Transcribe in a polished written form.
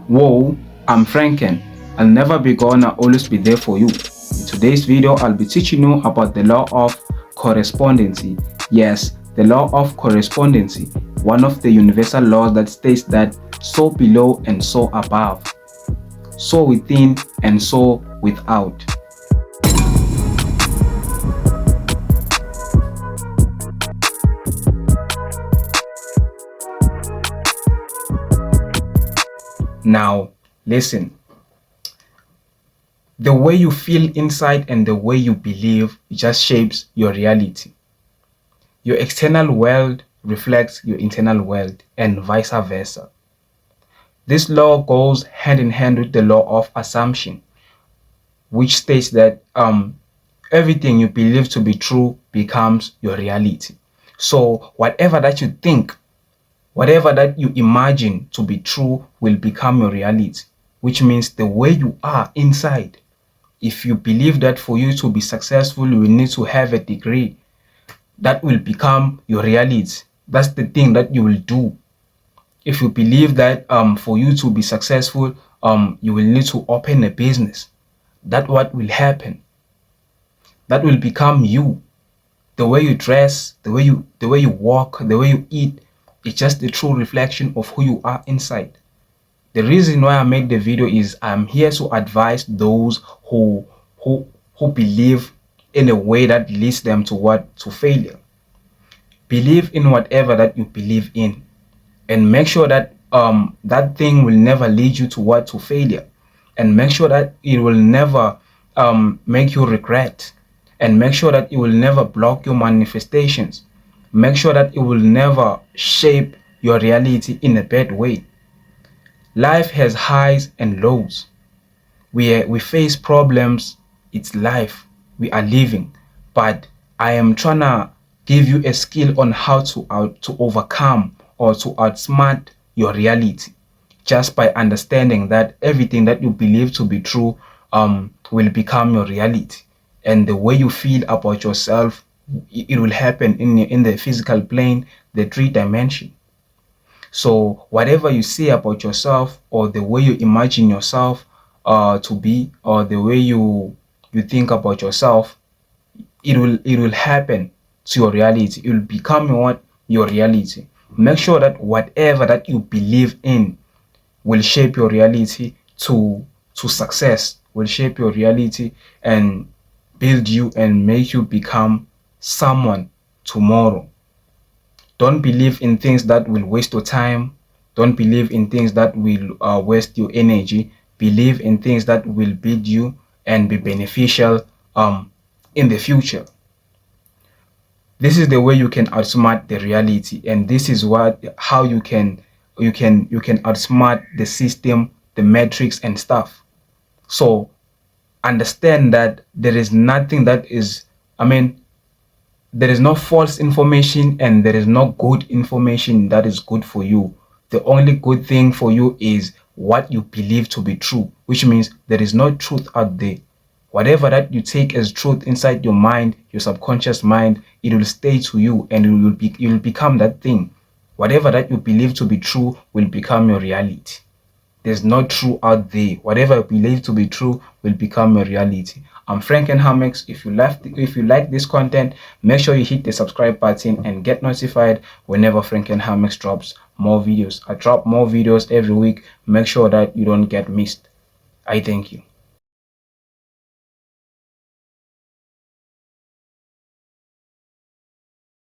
Whoa, I'm Franken. I'll never be gone, I'll always be there for you. In today's video, I'll be teaching you about the law of correspondency. Yes, the law of correspondency, one of the universal laws that states that so below and so above, so within and so without. Now, listen. The way you feel inside and the way you believe just shapes your reality. Your external world reflects your internal world and vice versa. This law goes hand in hand with the law of assumption, which states that everything you believe to be true becomes your reality. So whatever that you think, whatever that you imagine to be true will become your reality, which means the way you are inside. If you believe that for you to be successful, you will need to have a degree, that will become your reality. That's the thing that you will do. If you believe that for you to be successful, you will need to open a business, that's what will happen. That will become you. The way you dress, the way you walk, the way you eat, it's just the true reflection of who you are inside. The reason why I made the video is I'm here to advise those who believe in a way that leads them to failure. Believe in whatever that you believe in, and make sure that that thing will never lead you to failure, and make sure that it will never make you regret, and make sure that it will never block your manifestations. Make sure that it will never shape your reality in a bad way. Life has highs and lows. We face problems. It's life. We are living. But I am trying to give you a skill on how to overcome or to outsmart your reality, just by understanding that everything that you believe to be true will become your reality. And the way you feel about yourself, it will happen in the physical plane, the 3D. So whatever you say about yourself, or the way you imagine yourself to be, or the way you think about yourself, it will happen to your reality. It will become your reality. Make sure that whatever that you believe in will shape your reality to success, will shape your reality and build you and make you become someone tomorrow. Don't believe in things that will waste your time. Don't believe in things that will waste your energy. Believe in things that will build you and be beneficial in the future. This is the way you can outsmart the reality, and this is how you can outsmart the system, the metrics and stuff. So understand that there is nothing that is, there is no false information and there is no good information that is good for you. The only good thing for you is what you believe to be true, which means there is no truth out there. Whatever that you take as truth inside your mind, your subconscious mind, it will stay to you and you will become that thing. Whatever that you believe to be true will become your reality. There's no true out there. Whatever you believe to be true will become your reality. I'm Franken Hamex. If you like this content, make sure you hit the subscribe button and get notified whenever Franken Hamex drops more videos. I drop more videos every week. Make sure that you don't get missed. I thank you.